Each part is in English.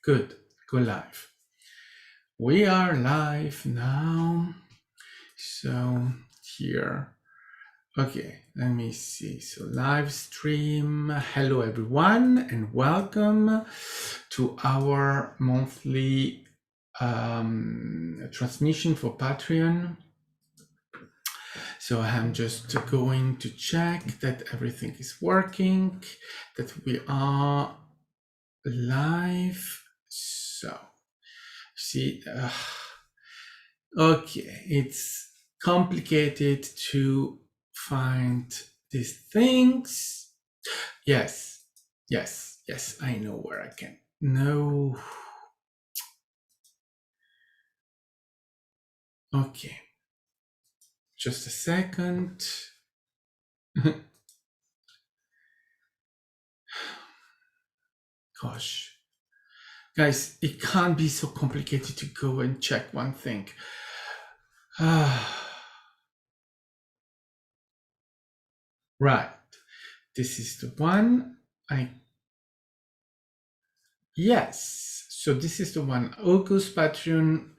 Good. Go live. We are live now. So here. Okay, let me see. So live stream. Hello everyone and welcome to our monthly transmission for Patreon. So I'm just going to check that everything is working, that we are live. So see, okay, it's complicated to find these things. Yes, I know where I can. No. Okay, just a second. Gosh. Guys, it can't be so complicated to go and check one thing. Right. This is the one. Yes. So this is the one. August Patreon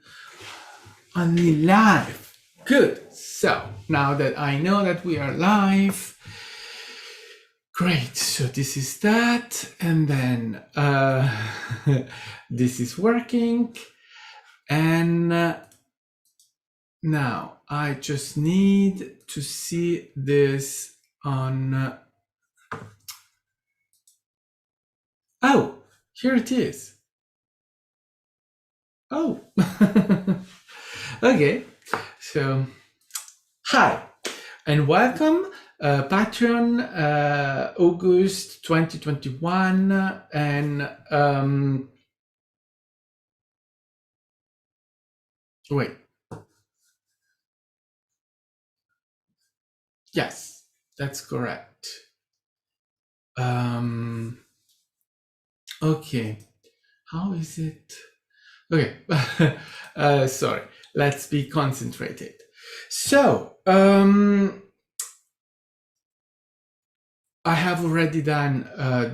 only live. Good. So now that I know that we are live, great. So this is that. And then this is working. And now I just need to see this on. Oh, here it is. Oh, okay. So, hi and welcome, Patreon, August 2021, and wait. Yes, that's correct. Okay, how is it? Okay, sorry, let's be concentrated. So, I have already done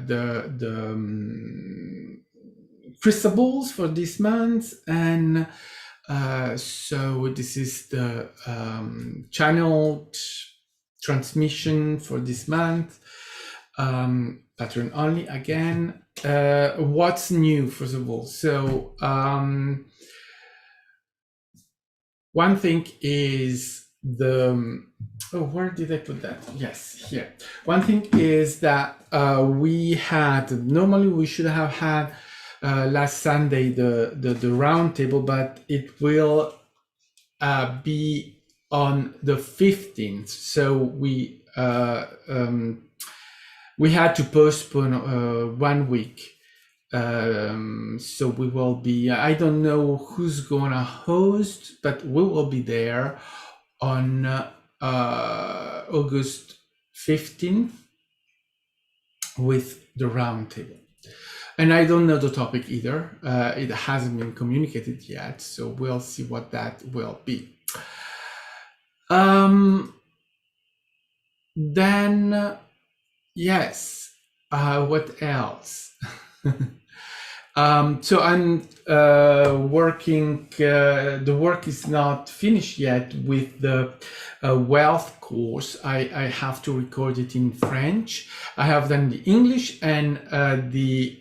the crystal balls for this month, and so this is the channeled transmission for this month. Patreon only again. What's new, first of all? So one thing is where did I put that? Yes, here. One thing is that normally we should have had last Sunday the round table, but it will be on the 15th. So we had to postpone 1 week. So we will be, I don't know who's gonna host, but we will be there on August 15th with the roundtable. And I don't know the topic either. It hasn't been communicated yet, so we'll see what that will be. Then, yes, what else? So I'm working, the work is not finished yet with the wealth course. I have to record it in French. I have done the English and the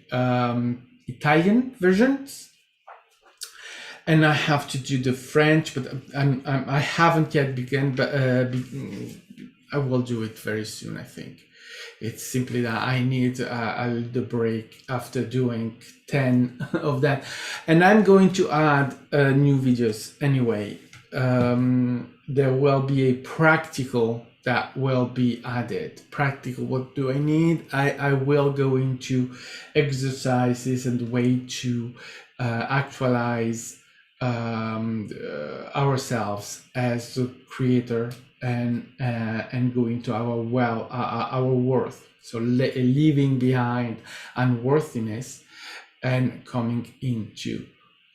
Italian versions. And I have to do the French, but I haven't yet begun, but I will do it very soon, I think. It's simply that I need a little break after doing 10 of that. And I'm going to add new videos anyway. There will be a practical that will be added. Practical, what do I need? I will go into exercises and the way to actualize ourselves as the creator and go into our worth. So leaving behind unworthiness and coming into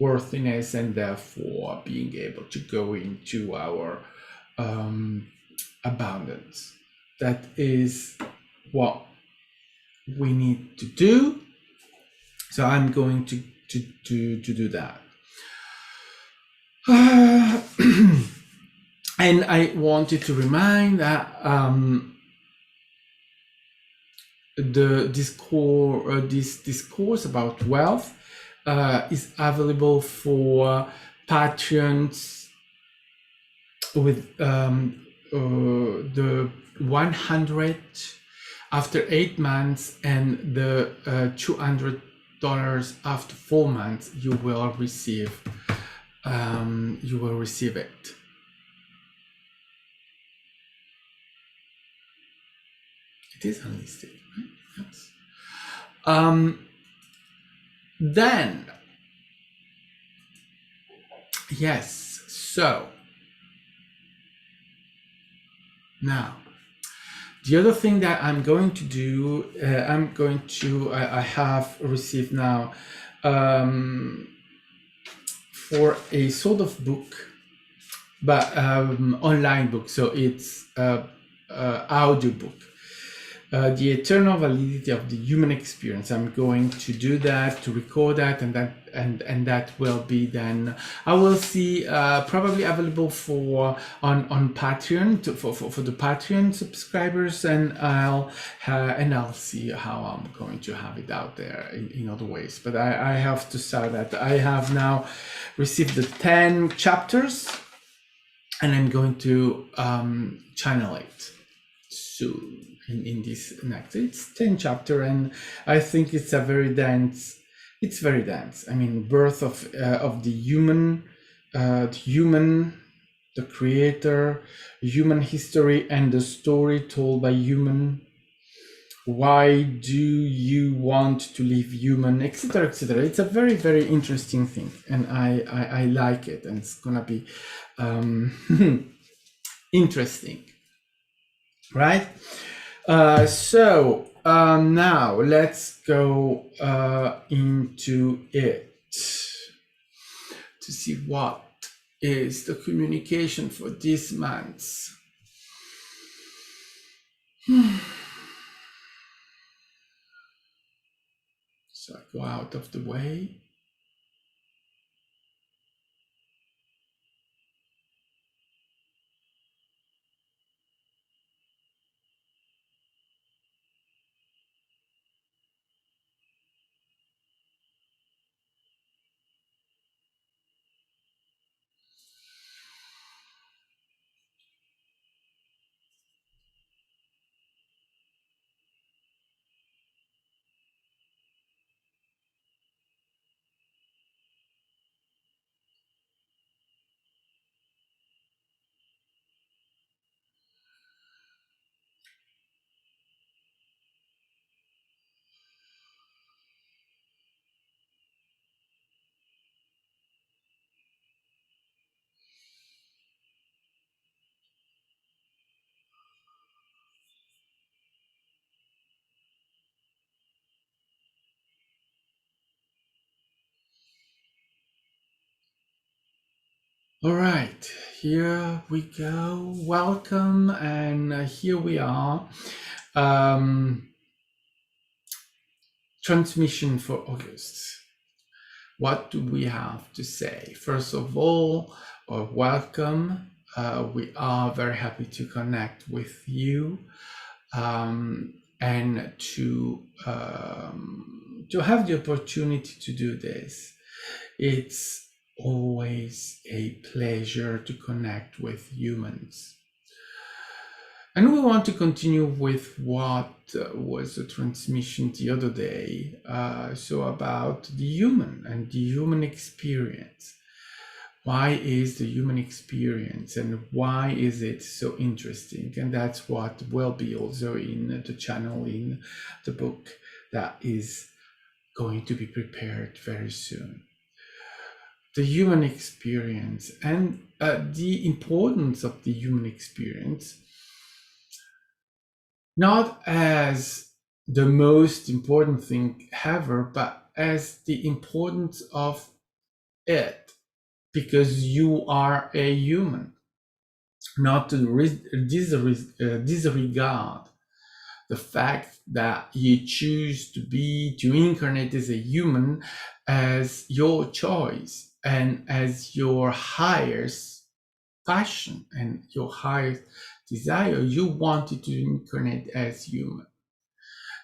worthiness, and therefore being able to go into our abundance. That is what we need to do. So I'm going to do that. And I wanted to remind that this discourse about wealth is available for patrons with the 100 after 8 months and the $200 after 4 months. You will receive it. It is unlisted, right? Yes. Then, yes. So now, the other thing that I'm going to do, I have received now for a sort of book, but online book. So it's audio book. The eternal validity of the human experience. I'm going to do that, to record that, and that will be then, I will see, probably available for on Patreon for the Patreon subscribers, and I'll see how I'm going to have it out there in other ways. But I have to say that I have now received the 10 chapters, and I'm going to channel it soon. In this next, it's 10 chapter, and I think it's a very dense. It's very dense. I mean, birth of the human, the creator, human history, and the story told by human. Why do you want to live human, etc., etc. It's a very, very interesting thing, and I like it, and it's gonna be interesting, right? So now let's go into it to see what is the communication for this month. So I go out of the way. All right, here we go. Welcome, and here we are. Transmission for August. What do we have to say? First of all, welcome. We are very happy to connect with you, and to have the opportunity to do this. It's always a pleasure to connect with humans. And we want to continue with what was the transmission the other day, so about the human and the human experience. Why is the human experience, and why is it so interesting? And that's what will be also in the channel, in the book that is going to be prepared very soon. The human experience and the importance of the human experience, not as the most important thing ever, but as the importance of it, because you are a human, not to disregard the fact that you choose to incarnate as a human, as your choice and as your highest passion and your highest desire. You wanted to incarnate as human.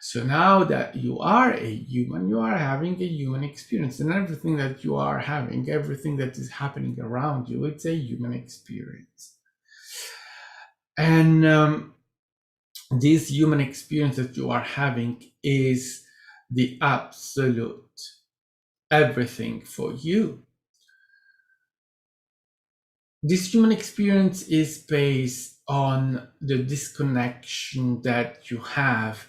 So now that you are a human, you are having a human experience, and everything that you are having, everything that is happening around you, it's a human experience. And this human experience that you are having is the absolute everything for you. This human experience is based on the disconnection that you have,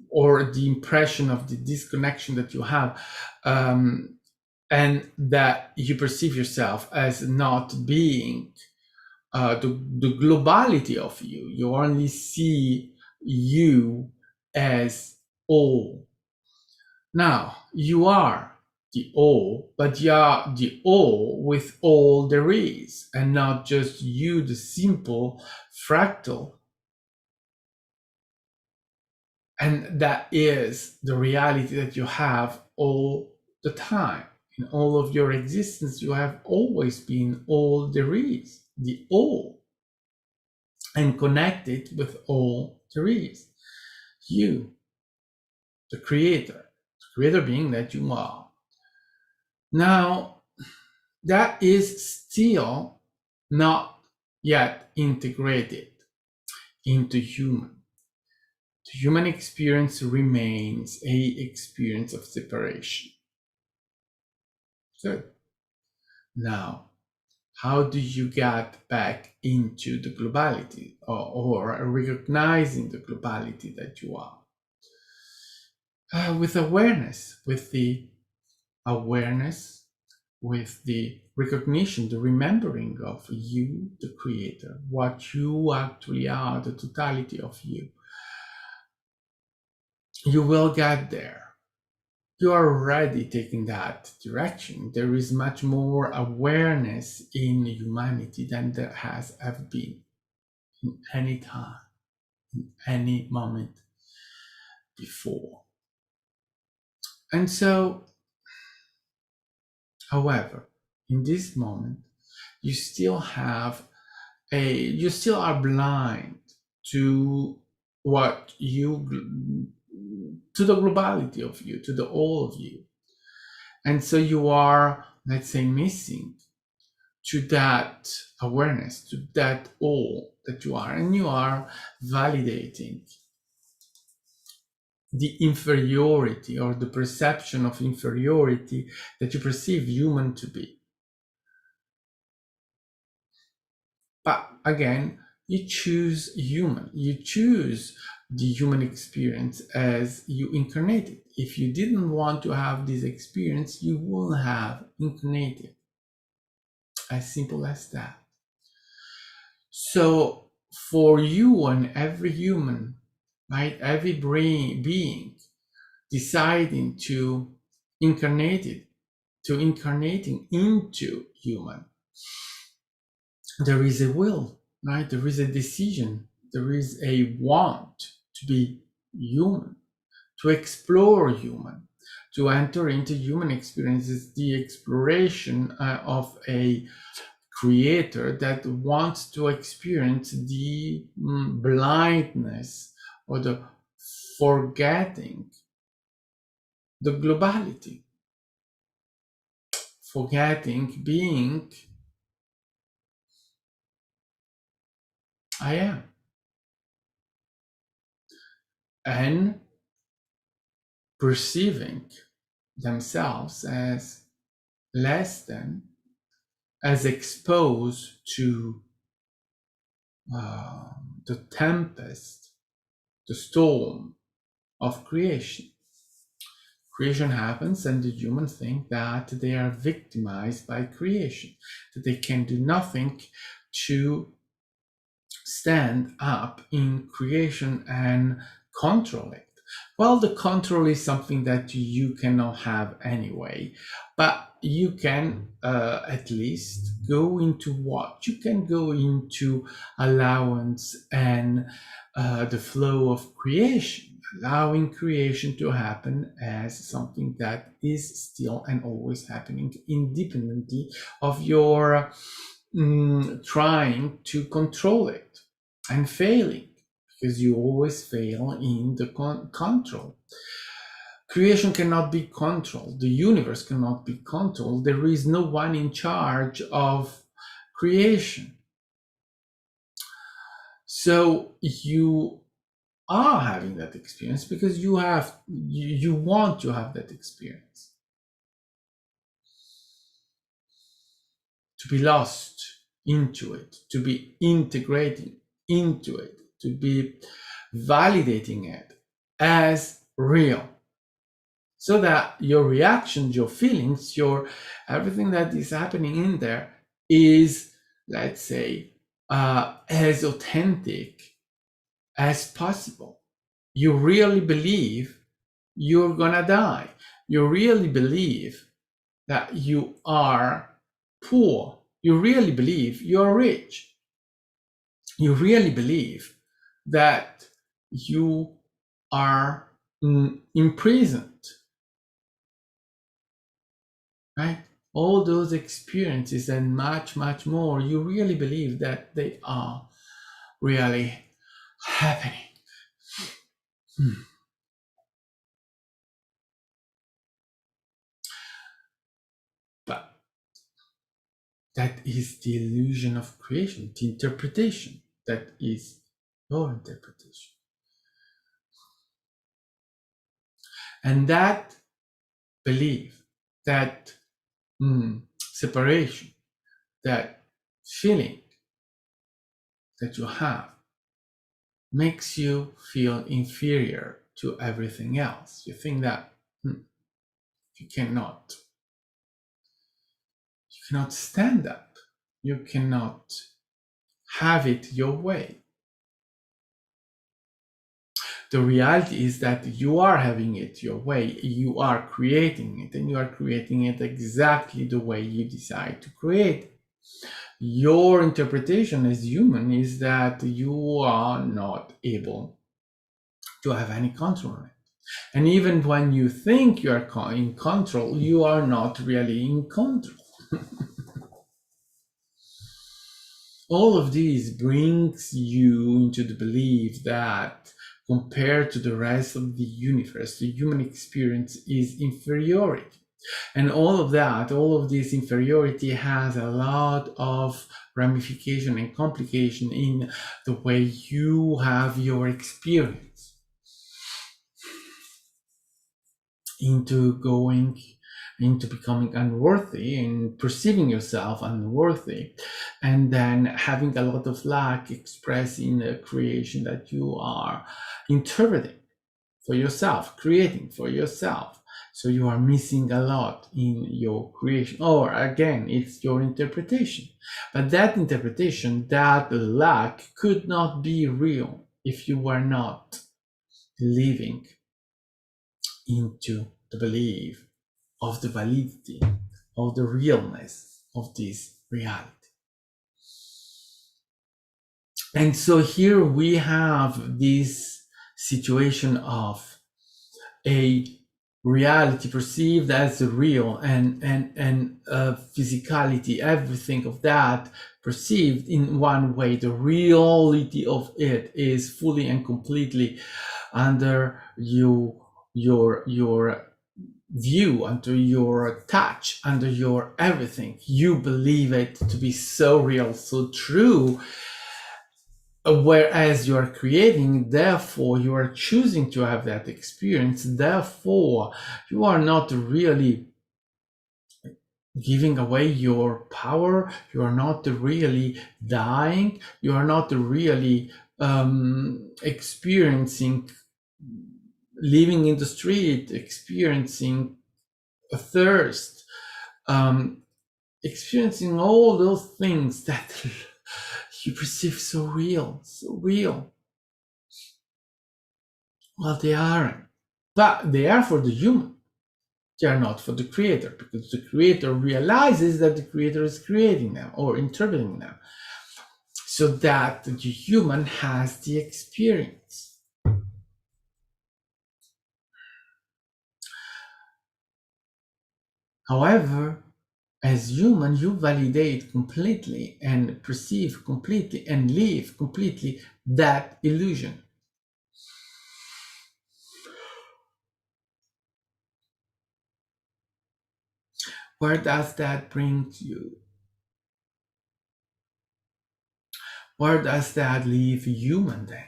or the impression of the disconnection that you have, and that you perceive yourself as not being the globality of you. You only see you as all. Now, you are the all, but you are the all with all there is, and not just you, the simple fractal. And that is the reality that you have all the time. In all of your existence, you have always been all there is, the all, and connected with all there is. You, the creator being that you are. Now, that is still not yet integrated into human. The human experience remains a experience of separation. Good. Now, how do you get back into the globality, or recognizing the globality that you are? With awareness, with the awareness, with the recognition, the remembering of you, the creator, what you actually are, the totality of you. You will get there. You are already taking that direction. There is much more awareness in humanity than there has ever been in any time, in any moment before. And so, however, in this moment, you still are blind to what to the globality of you, to the all of you. And so you are, let's say, missing to that awareness, to that all that you are, and you are validating the inferiority, or the perception of inferiority that you perceive human to be. But again, you choose human. You choose the human experience as you incarnated. If you didn't want to have this experience, you wouldn't have incarnated. As simple as that. So for you and every human, right, every being deciding to incarnating into human, there is a will, right? There is a decision. There is a want to be human, to explore human, to enter into human experiences, the exploration of a creator that wants to experience the blindness, or the forgetting the globality, forgetting being I am, and perceiving themselves as less than, as exposed to the tempest, the storm of creation. Creation happens, and the humans think that they are victimized by creation, that they can do nothing to stand up in creation and control it. Well, the control is something that you cannot have anyway, but you can at least go into what? You can go into allowance and the flow of creation, allowing creation to happen as something that is still and always happening independently of your trying to control it and failing, because you always fail in the control. Creation cannot be controlled. The universe cannot be controlled. There is no one in charge of creation. So you are having that experience because you want to have that experience. To be lost into it, to be integrating into it, to be validating it as real, so that your reactions, your feelings, your everything that is happening in there is, let's say, as authentic as possible. You really believe you're gonna die. You really believe that you are poor. You really believe you're rich. You really believe that you are imprisoned, right? All those experiences and much, much more, you really believe that they are really happening. But that is the illusion of creation, the interpretation. That is your interpretation. And that belief, that separation, that feeling that you have makes you feel inferior to everything else. You think that you cannot stand up. You cannot have it your way. The reality is that you are having it your way. You are creating it, and you are creating it exactly the way you decide to create it. Your interpretation as human is that you are not able to have any control on it. And even when you think you are in control, you are not really in control. All of this brings you into the belief that compared to the rest of the universe, the human experience is inferiority. And all of this inferiority has a lot of ramification and complication in the way you have your experience into becoming unworthy and perceiving yourself unworthy, and then having a lot of lack expressed in the creation that you are interpreting for yourself, creating for yourself. So you are missing a lot in your creation, or again, it's your interpretation. But that interpretation, that lack could not be real if you were not living into the belief of the validity, of the realness of this reality. And so here we have this situation of a reality perceived as real and physicality, everything of that perceived in one way. The reality of it is fully and completely under your view, under your touch, under your everything. You believe it to be so real, so true. Whereas you are creating, therefore you are choosing to have that experience, therefore you are not really giving away your power, you are not really dying, you are not really experiencing living in the street, experiencing a thirst, experiencing all those things that you perceive so real. Well, they aren't. but they are for the human. They are not for the creator, because the creator realizes that the creator is creating them or interpreting them, so that the human has the experience. However, as human, you validate completely and perceive completely and live completely that illusion. Where does that bring you? Where does that leave human then?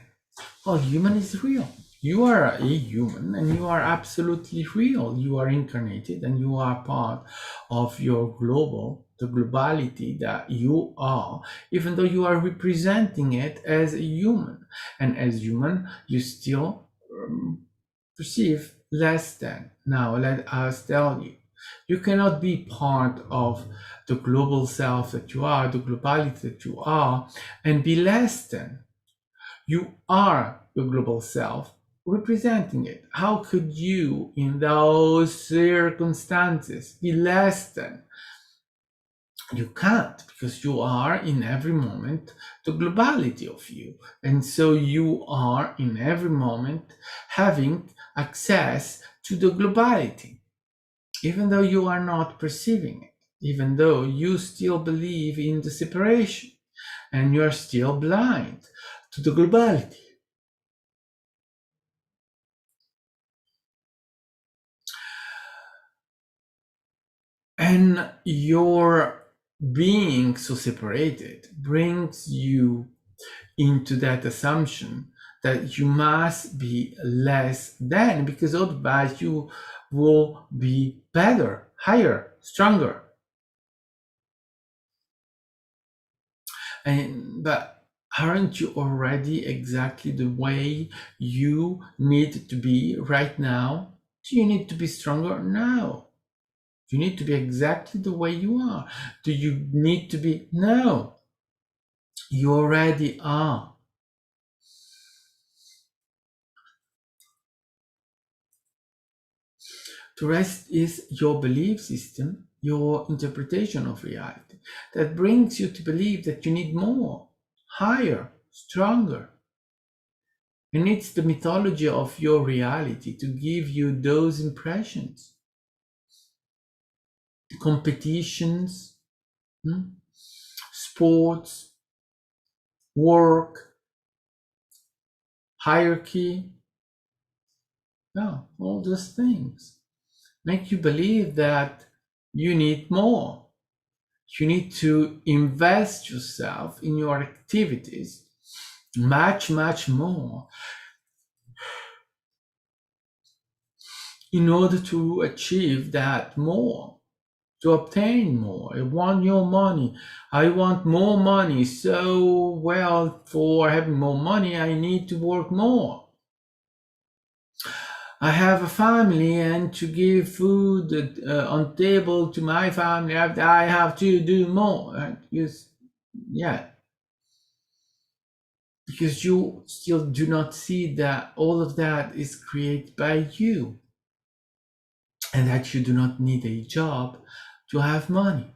Well, human is real. You are a human and you are absolutely real. You are incarnated and you are part of your the globality that you are, even though you are representing it as a human. And as human, you still perceive less than. Now, let us tell you, you cannot be part of the global self that you are, the globality that you are, and be less than. You are your global self representing it. How could you, in those circumstances, be less than? You can't, because you are in every moment the globality of you. And so you are in every moment having access to the globality, even though you are not perceiving it, even though you still believe in the separation and you are still blind to the globality. And your being so separated brings you into that assumption that you must be less than, because otherwise you will be better, higher, stronger. But aren't you already exactly the way you need to be right now? Do you need to be stronger? No. You need to be exactly the way you are. Do you need to be? No. You already are. The rest is your belief system, your interpretation of reality, that brings you to believe that you need more, higher, stronger. And it's the mythology of your reality to give you those impressions. Competitions, sports, work, hierarchy, all those things make you believe that you need more. You need to invest yourself in your activities much, much more in order to achieve that more, to obtain more. I want your money. I want more money. So, well, for having more money, I need to work more. I have a family, and to give food on table to my family, I have to do more. Because you still do not see that all of that is created by you, and that you do not need a job to have money,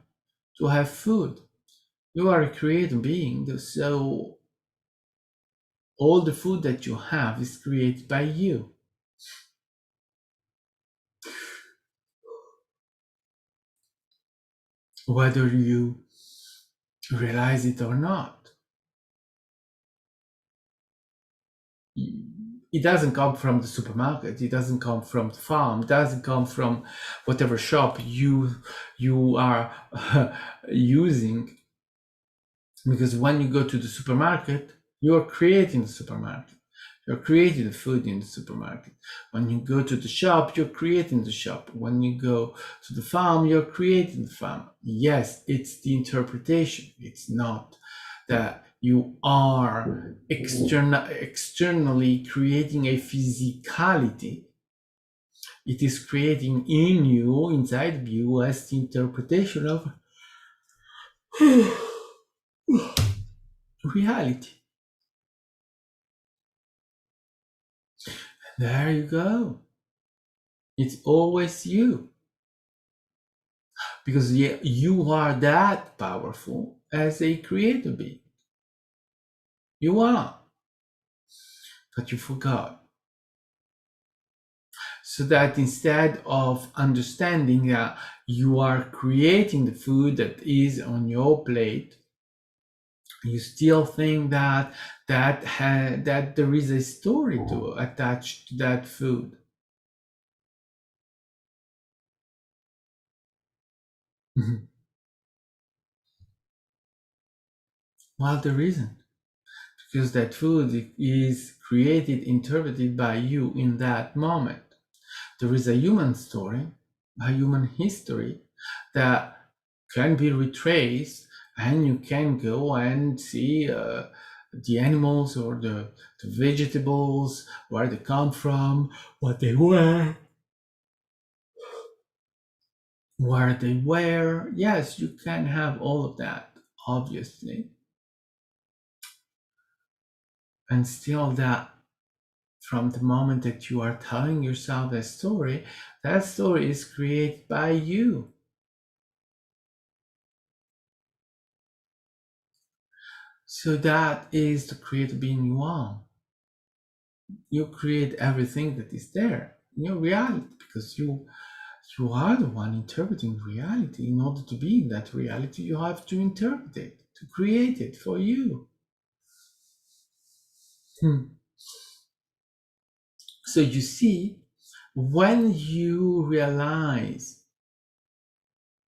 to have food. You are a creative being, so all the food that you have is created by you. Whether you realize it or not. It doesn't come from the supermarket, it doesn't come from the farm, it doesn't come from whatever shop you are using. Because when you go to the supermarket, you're creating the supermarket. You're creating the food in the supermarket. When you go to the shop, you're creating the shop. When you go to the farm, you're creating the farm. Yes, it's the interpretation. It's not that you are externally creating a physicality. It is creating in you, inside of you, as the interpretation of reality. There you go. It's always you, because you are that powerful as a creator being. You are, but you forgot. So that instead of understanding that you are creating the food that is on your plate, you still think that there is a story to attach to that food. Mhm. Well, there isn't, because that food is created, interpreted by you in that moment. There is a human story, a human history that can be retraced, and you can go and see the animals or the vegetables, where they come from, what they were, where they were. Yes, you can have all of that, obviously. And still, that from the moment that you are telling yourself a story, that story is created by you. So that is the creator being you are. You create everything that is there in your reality, because you are the one interpreting reality. In order to be in that reality, you have to interpret it, to create it for you. So you see, when you realize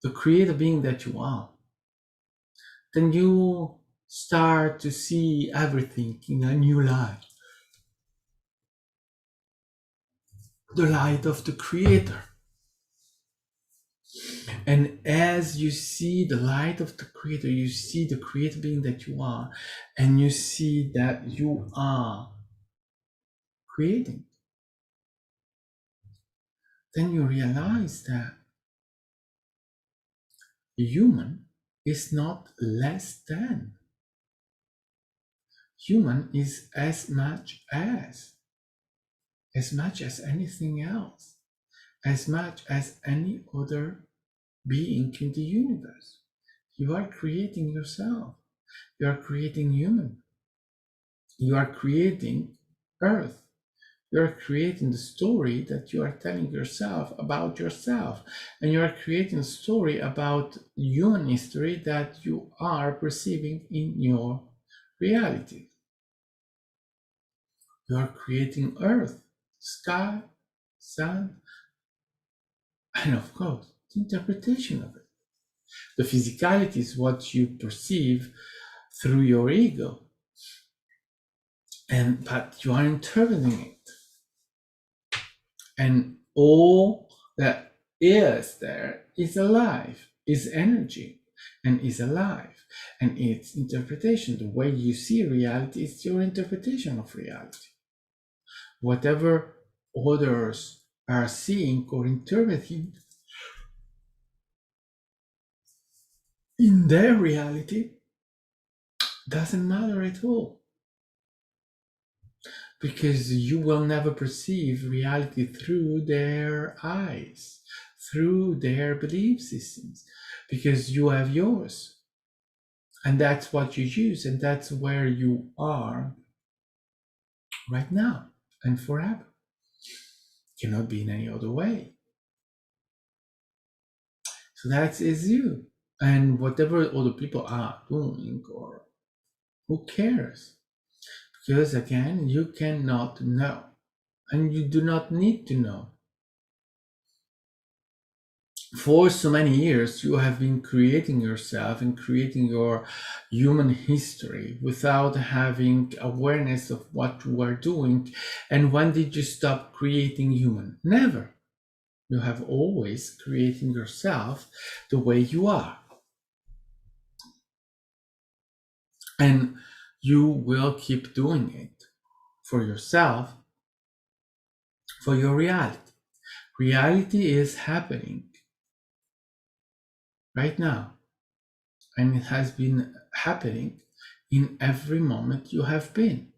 the creator being that you are, then you start to see everything in a new light, the light of the creator. And as you see the light of the creator, you see the creator being that you are, and you see that you are creating. Then you realize that human is not less than. Human is as much as anything else, as much as any other being in the universe. You are creating yourself. You are creating human. You are creating earth. You are creating the story that you are telling yourself about yourself. And you are creating a story about human history that you are perceiving in your reality. You are creating earth, sky, sun, and of course, the interpretation of it. The physicality is what you perceive through your ego. But you are interpreting it. And all that is there is alive, is energy, and is alive. And its interpretation, the way you see reality, is your interpretation of reality. Whatever others are seeing or interpreting in their reality doesn't matter at all, because you will never perceive reality through their eyes, through their belief systems, because you have yours. And that's what you use, and that's where you are right now and forever. Cannot be in any other way. So that is you. And whatever other people are doing, or who cares? Because again, you cannot know, and you do not need to know. For so many years, you have been creating yourself and creating your human history without having awareness of what you are doing. And when did you stop creating human? Never. You have always creating yourself the way you are. And you will keep doing it for yourself, for your reality. Reality is happening right now, and it has been happening in every moment you have been,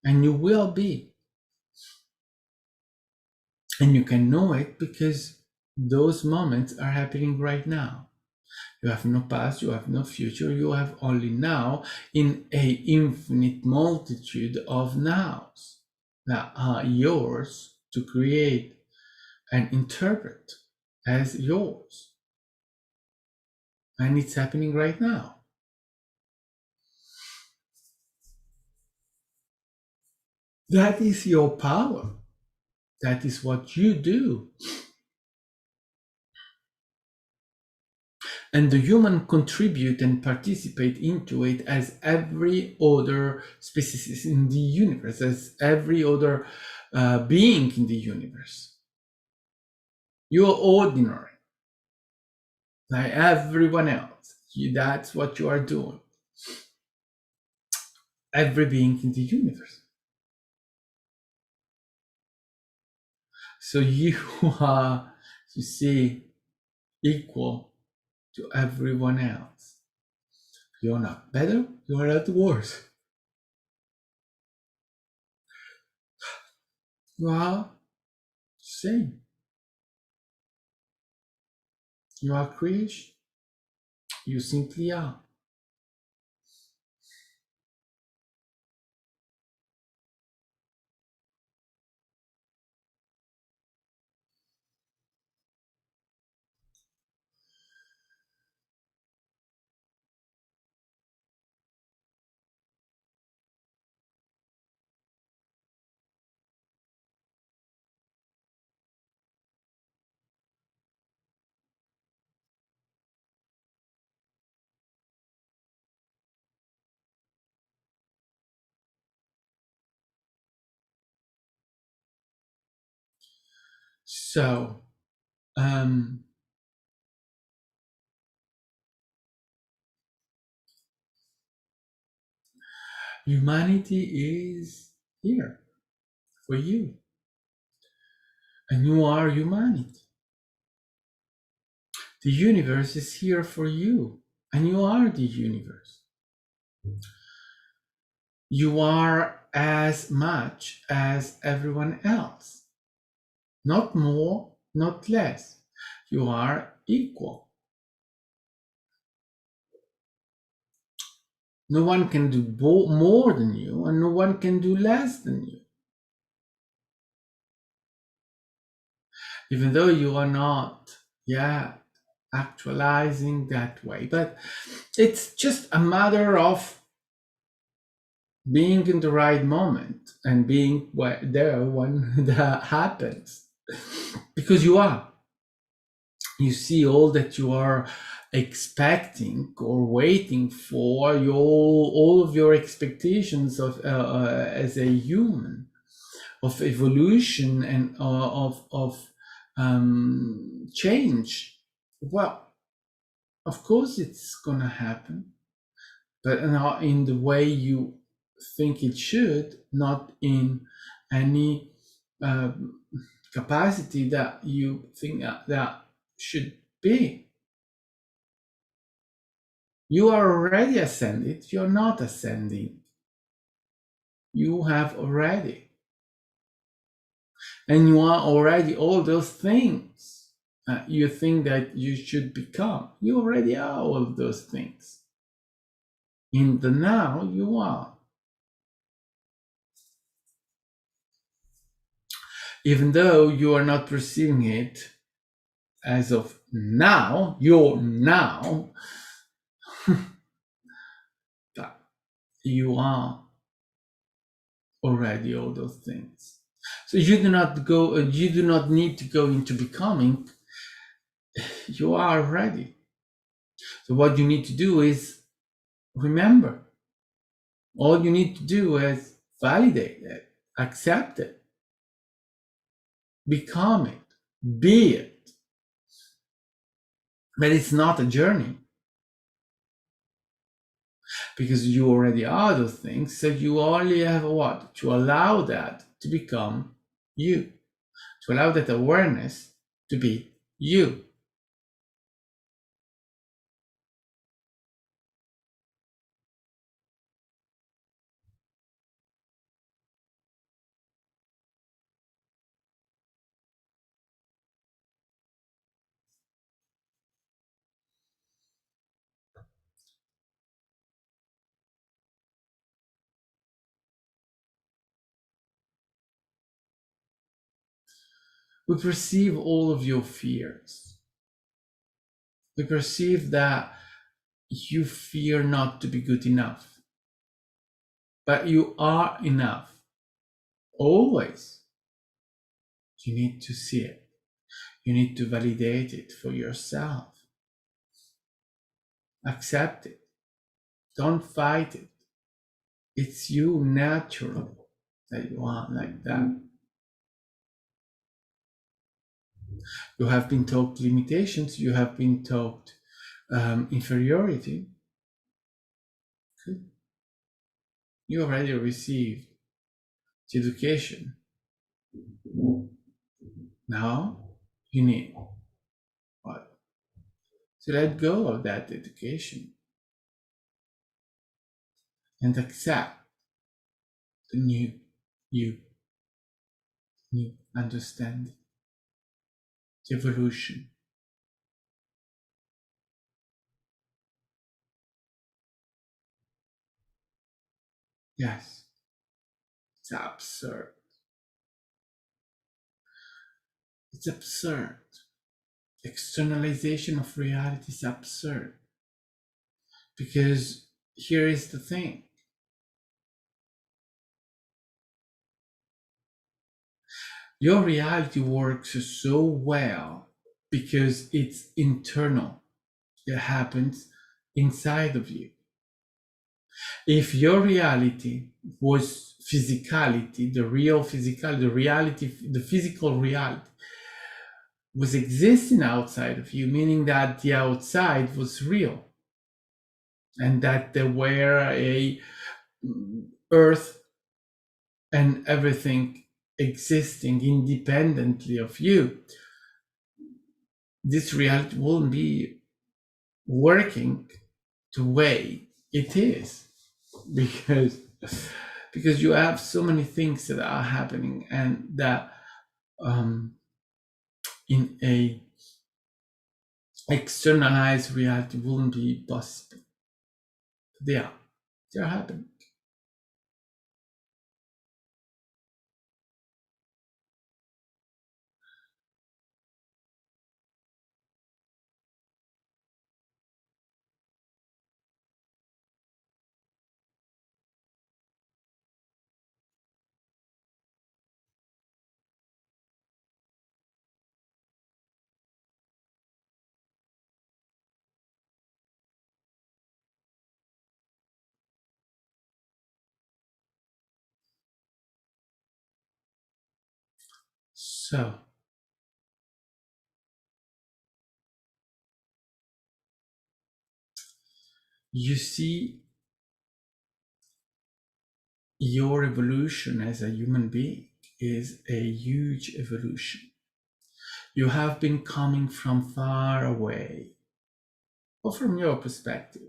and you will be. And you can know it because those moments are happening right now. You have no past, you have no future, you have only now in a infinite multitude of nows that are yours to create and interpret as yours. And it's happening right now. That is your power. That is what you do. And the human contribute and participate into it as every other species in the universe, as every other being in the universe. You're ordinary, like everyone else. That's what you are doing. Every being in the universe. So you are, you see, equal to everyone else. You're not better, you're not worse. You are same. You are creation. You simply are. So, um, humanity is here for you, and you are humanity. The universe is here for you, and you are the universe. You are as much as everyone else, not more, not less. You are equal. No one can do more than you, and no one can do less than you. Even though you are not yet actualizing that way. But it's just a matter of being in the right moment and being there when that happens. Because you are. You see all that you are expecting or waiting for, all of your expectations of as a human, of evolution and of change. Well, of course it's gonna happen, but not in the way you think it should, not in any um, capacity that you think that should be. You are already ascended, you're not ascending. You have already. And you are already all those things you think that you should become. You already are all of those things. In the now, you are. Even though you are not perceiving it as of now, you're now, but you are already all those things. So you do not go, you do not need to go into becoming. You are ready. So what you need to do is remember. All you need to do is validate it, accept it, become it, be it. But it's not a journey because you already are those things. So you only have what? To allow that to become you, to allow that awareness to be you. We perceive all of your fears. We perceive that you fear not to be good enough, but you are enough. Always. You need to see it. You need to validate it for yourself. Accept it. Don't fight it. It's you natural that you are like that. You have been taught limitations. You have been taught inferiority. Good. You already received the education. Now you need what? To let go of that education and accept the new you, new understanding, the evolution. Yes, it's absurd. It's absurd. Externalization of reality is absurd. Because here is the thing. Your reality works so well because it's internal. It happens inside of you. If your reality was physicality, the real physicality, the reality, the physical reality was existing outside of you, meaning that the outside was real and that there were a earth and everything existing independently of you, this reality won't be working the way it is because you have so many things that are happening and that in a externalized reality wouldn't be possible. They're happening. So you see, your evolution as a human being is a huge evolution. You have been coming from far away, or from your perspective,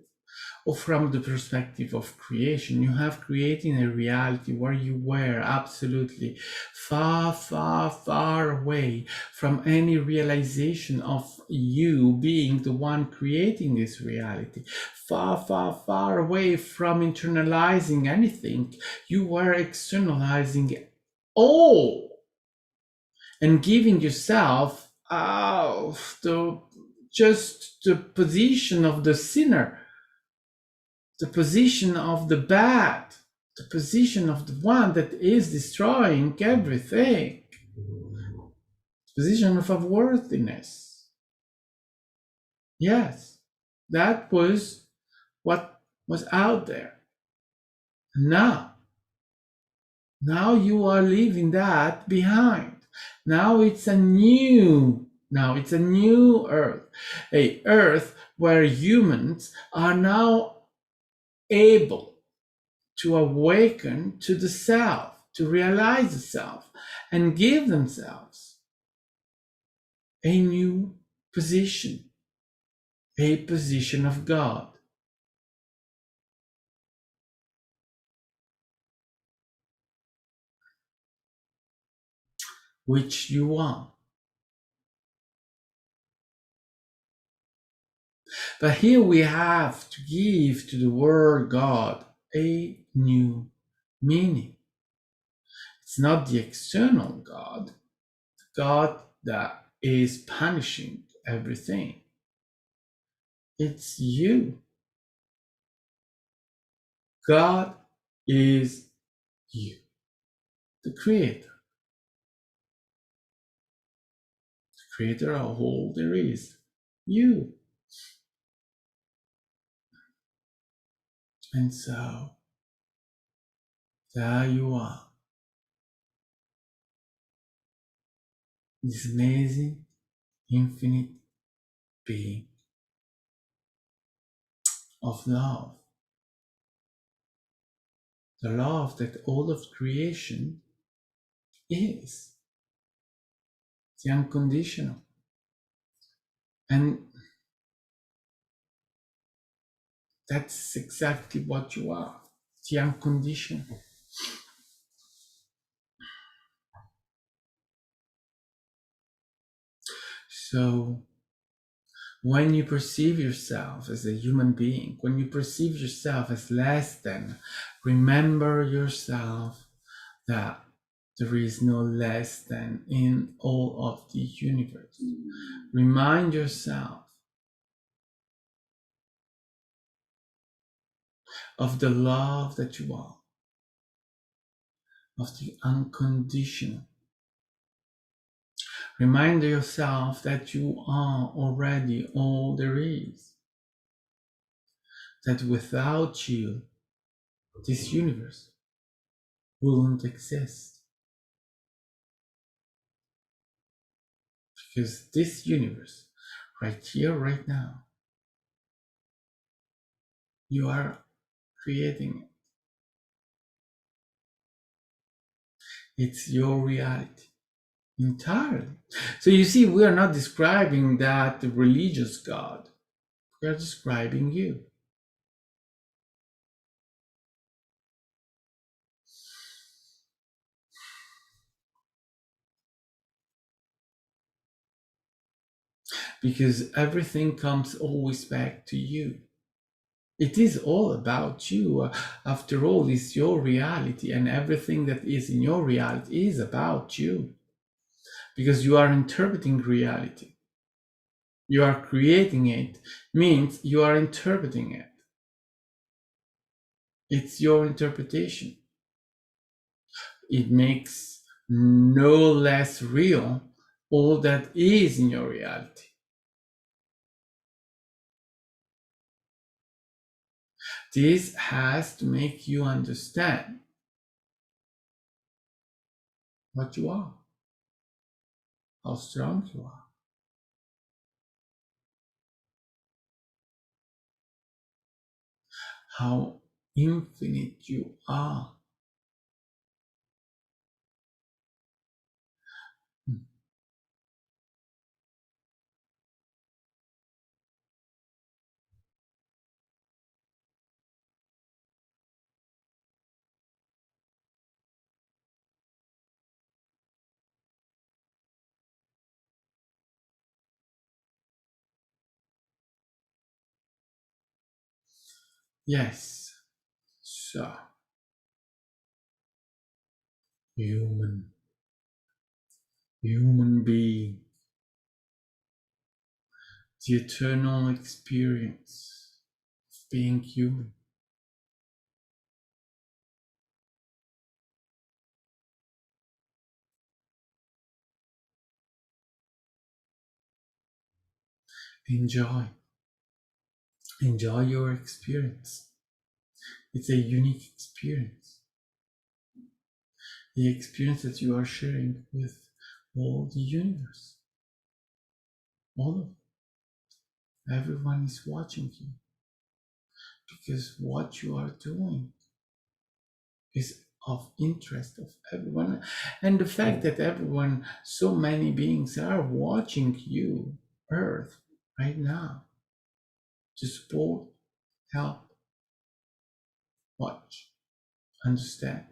or from the perspective of creation. You have created a reality where you were absolutely far, far, far away from any realization of you being the one creating this reality. Far, far, far away from internalizing anything. You were externalizing all and giving yourself just the position of the sinner, the position of the bad, the position of the one that is destroying everything, the position of unworthiness. Yes, that was what was out there. Now you are leaving that behind. Now it's a new earth, a earth where humans are now able to awaken to the self, to realize the self, and give themselves a new position, a position of God. Which you are. But here we have to give to the word God a new meaning. It's not the external God, the God that is punishing everything. It's you. God is you, the creator of all there is. You. And so there you are, this amazing, infinite being of love. The love that all of creation is. The unconditional. And that's exactly what you are. The unconditional. So when you perceive yourself as a human being, when you perceive yourself as less than, remember yourself that there is no less than in all of the universe. Remind yourself of the love that you are, of the unconditional. Remind yourself that you are already all there is. That without you, this universe wouldn't exist. Because this universe, right here, right now, you are creating it. It's your reality entirely. So you see, we are not describing that religious God. We are describing you. Because everything comes always back to you. It is all about you. After all, it's your reality, and everything that is in your reality is about you. Because you are interpreting reality. You are creating it, means you are interpreting it. It's your interpretation. It makes no less real all that is in your reality. This has to make you understand what you are, how strong you are, how infinite you are. Yes, so human being, the eternal experience of being human. Enjoy your experience. It's a unique experience. The experience that you are sharing with all the universe. All of it. Everyone is watching you. Because what you are doing is of interest of everyone. And the fact that everyone, so many beings are watching you, Earth, right now, to support, help, watch, understand.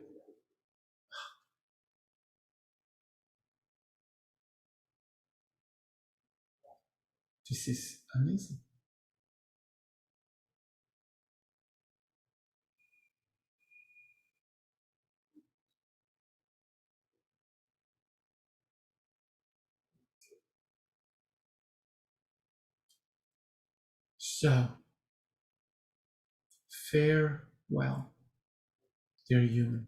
This is amazing. So, farewell, dear human.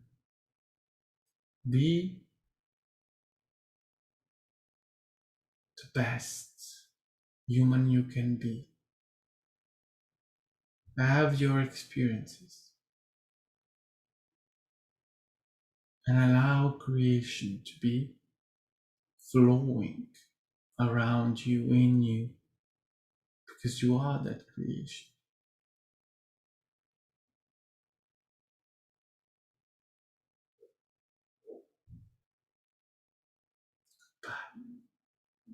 Be the best human you can be. Have your experiences and allow creation to be flowing around you, in you, because you are that creation.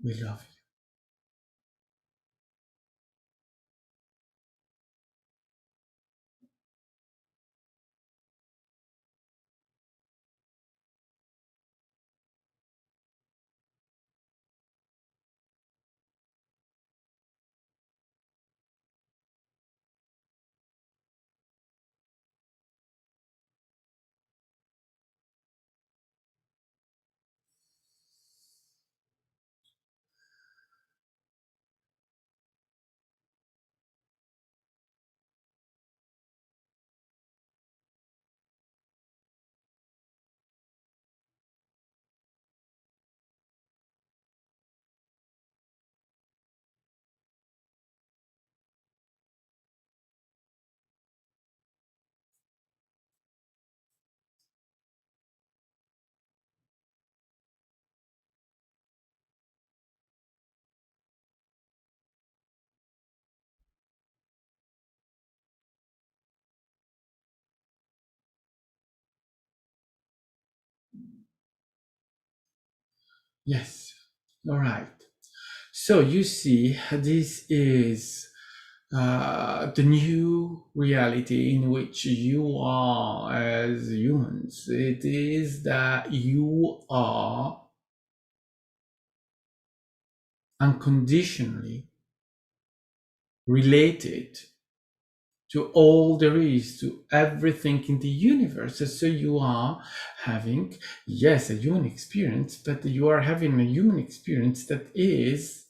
We love you. Yes. All right. So you see, this is the new reality in which you are as humans. It is that you are unconditionally related to all there is, to everything in the universe. So you are having, yes, a human experience, but you are having a human experience that is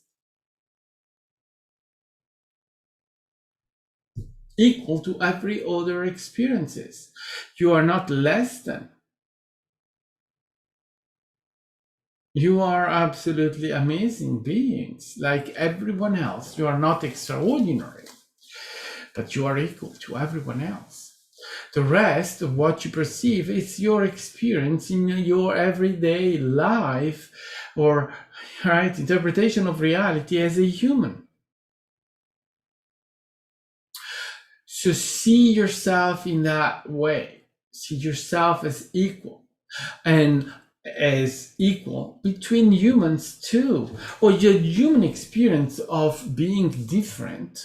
equal to every other experiences. You are not less than. You are absolutely amazing beings, like everyone else. You are not extraordinary, but you are equal to everyone else. The rest of what you perceive is your experience in your everyday life, or right interpretation of reality as a human. So see yourself in that way. See yourself as equal, and as equal between humans too, or your human experience of being different,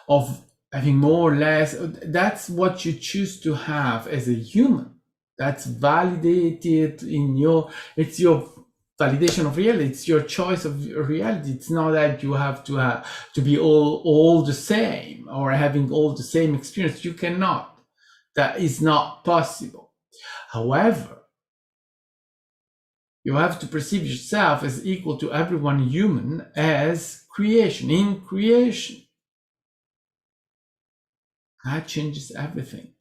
of having more or less. That's what you choose to have as a human. That's validated in your, it's your validation of reality. It's your choice of reality. It's not that you have to be all the same, or having all the same experience. You cannot. That is not possible. However, you have to perceive yourself as equal to everyone human, as creation, in creation. That changes everything.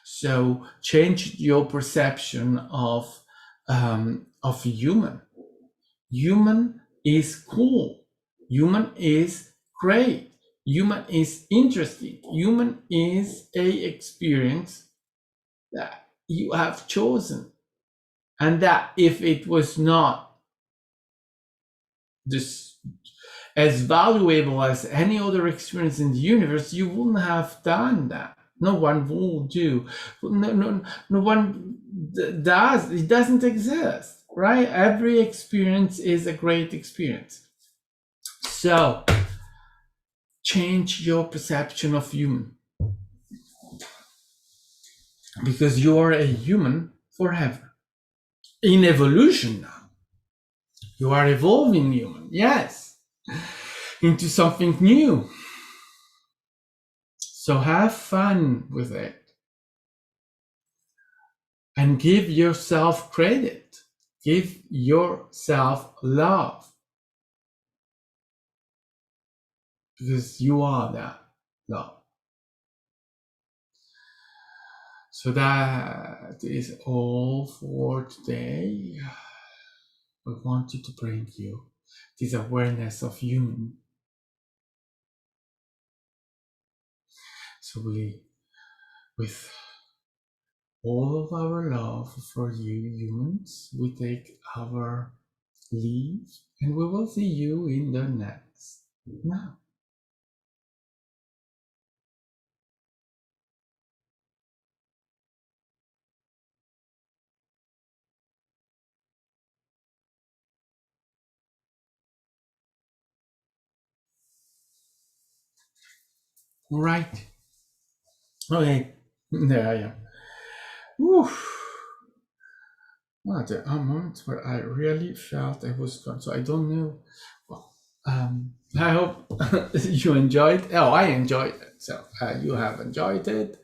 So change your perception of human. Human is cool. Human is great. Human is interesting. Human is a experience that you have chosen, and that if it was not this as valuable as any other experience in the universe, you wouldn't have done that. No one will do. No one does. It doesn't exist, right? Every experience is a great experience. So change your perception of human, because you are a human forever. In evolution now, you are evolving human, yes, into something new. So have fun with it. And give yourself credit. Give yourself love. because you are that love. So that is all for today. We wanted to bring you this awareness of human. So we, with all of our love for you humans, we take our leave and we will see you in the next now. All right. Okay. There I am. Whew. Well, there are moments where I really felt I was gone. So I don't know. Well, I hope you enjoyed. Oh, I enjoyed it. So you have enjoyed it.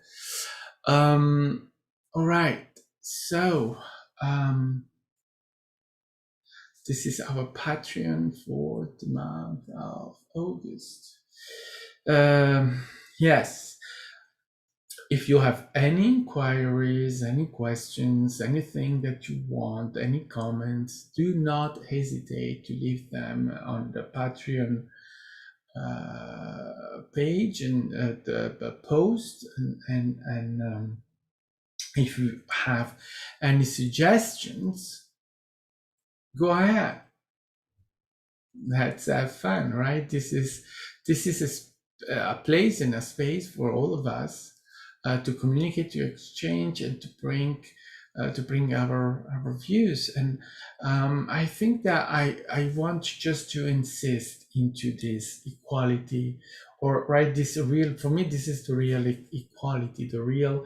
All right. So this is our Patreon for the month of August. Yes. If you have any inquiries, any questions, anything that you want, any comments, do not hesitate to leave them on the Patreon page and the post. And if you have any suggestions, go ahead. Let's have fun, right? This is a place and a space for all of us to communicate, to exchange, and to bring our views. And I think that I want just to insist into this equality, or right, this real, for me, this is the real equality, the real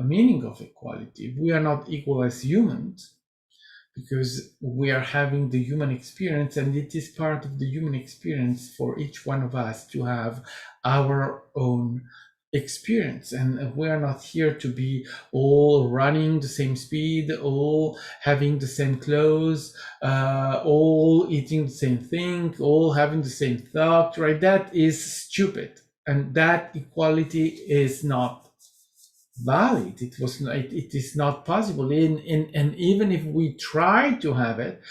meaning of equality. We are not equal as humans, because we are having the human experience, and it is part of the human experience for each one of us to have our own experience. And we are not here to be all running the same speed, all having the same clothes, all eating the same thing, all having the same thought, right? That is stupid, and that equality is not valid. It was not, it is not possible. And even if we try to have it,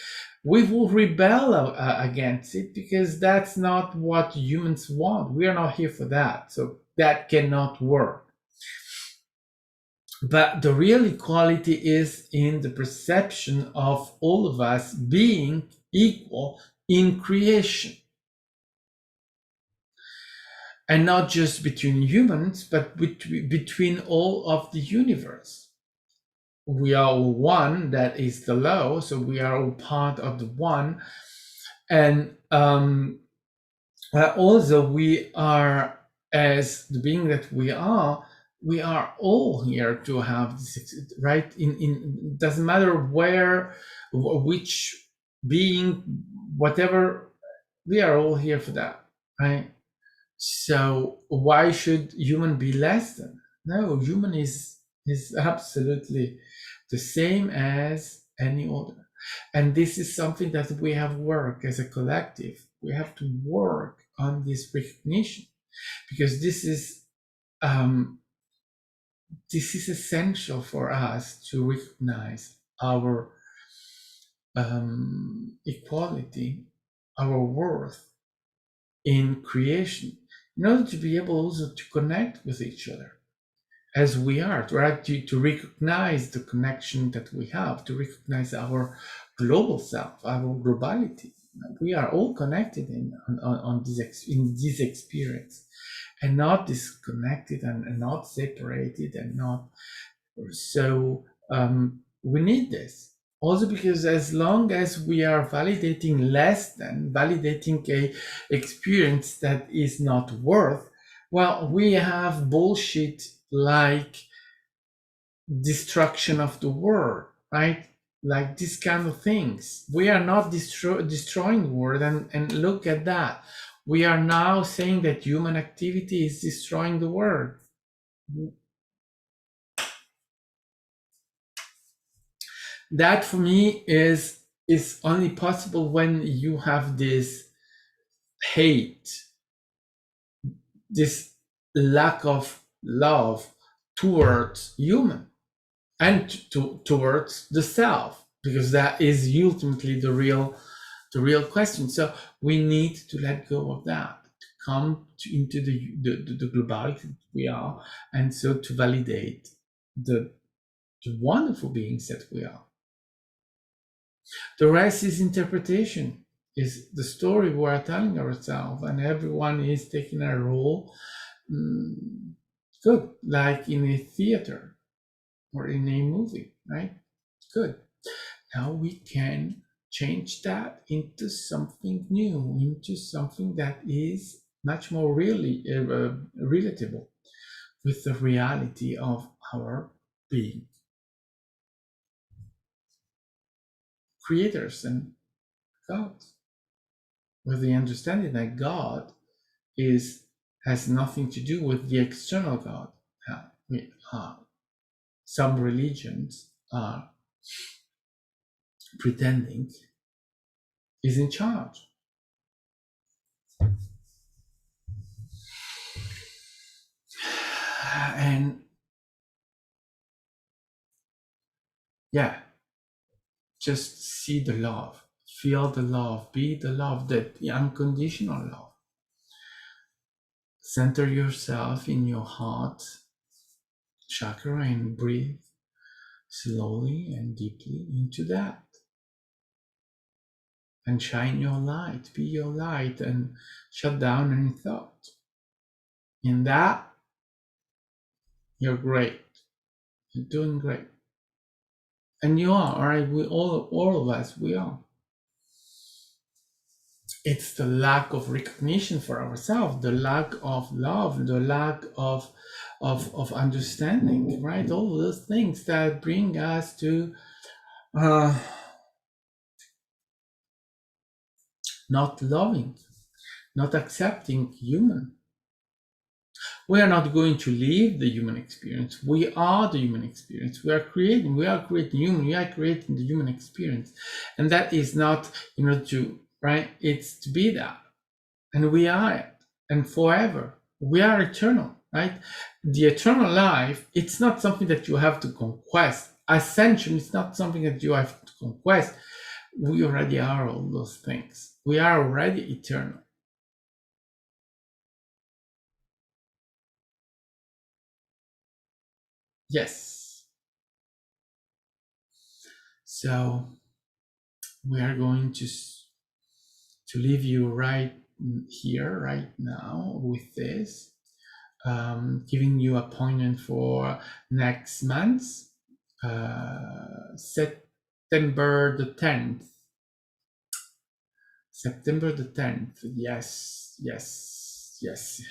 we will rebel against it, because that's not what humans want. We are not here for that. So that cannot work. But the real equality is in the perception of all of us being equal in creation. And not just between humans, but between all of the universe. We are all one, that is the law, so we are all part of the one. And also we are, as the being that we are all here to have this, right? In doesn't matter where, which being, whatever, we are all here for that, right? So why should human be less than? No, human is absolutely the same as any other. And this is something that we have worked as a collective. We have to work on this recognition, because this is essential for us to recognize our equality, our worth in creation, in order to be able also to connect with each other as we are, right? To recognize the connection that we have, to recognize our global self, our globality. We are all connected in this experience, and not disconnected, and not separated, and not so. We need this also, because as long as we are validating less than, validating a experience that is not worth, well, we have bullshit like destruction of the world, right? Like these kind of things. We are not destroying the world, and look at that. We are now saying that human activity is destroying the world. That for me is only possible when you have this hate this lack of love towards human and towards the self, because that is ultimately the real question. So we need to let go of that, to come into the globality that we are, and so to validate the wonderful beings that we are. The rest is interpretation, is the story we are telling ourselves, and everyone is taking a role. Good, like in a theater or in a movie, right? Good. Now we can change that into something new, into something that is much more really relatable with the reality of our being. Creators and gods, with the understanding that God has nothing to do with the external God. Some religions are pretending is in charge. And yeah, just see the love, feel the love, be the love, that the unconditional love. Center yourself in your heart chakra and breathe slowly and deeply into that. And shine your light, be your light, and shut down any thought. In that, you're great. You're doing great. And you are, all right? We all of us, we are. It's the lack of recognition for ourselves, the lack of love, the lack of understanding, right? All those things that bring us to not loving, not accepting human. We are not going to leave the human experience. We are the human experience. We are creating human, we are creating the human experience. And that is not, to, right? It's to be that. And we are it. And forever. We are eternal, right? The eternal life, it's not something that you have to conquest. Ascension is not something that you have to conquest. We already are all those things. We are already eternal. Yes. So we are going to leave you right here, right now, with this, giving you appointment for next month, September the 10th. September the 10th, yes.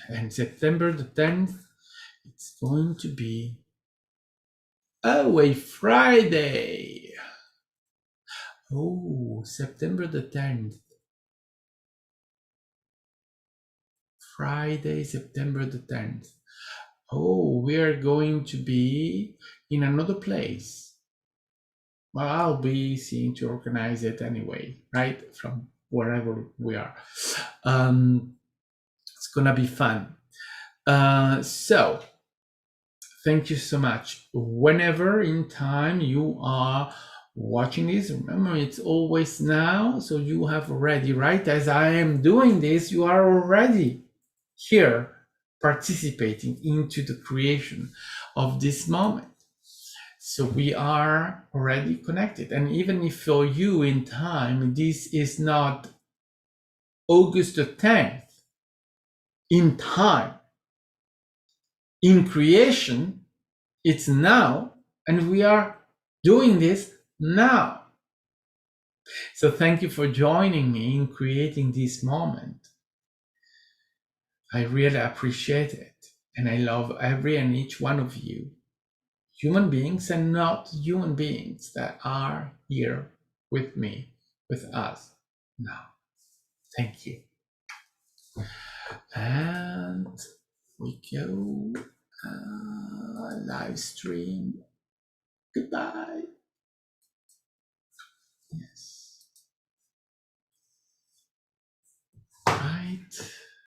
And September the 10th, it's going to be a Friday. Oh, September the 10th. Friday, September the 10th. Oh, we are going to be in another place. Well, I'll be seeing to organize it anyway, right? From wherever we are. It's gonna be fun. So, thank you so much. Whenever in time you are watching this, remember it's always now, so you have already, right? As I am doing this, you are already here participating into the creation of this moment. So we are already connected. And even if for you in time, this is not August the 10th, in time, in creation, it's now, and we are doing this now. So thank you for joining me in creating this moment. I really appreciate it. And I love every and each one of you, human beings and not human beings, that are here with me, with us now. Thank you. And we go live stream. Goodbye.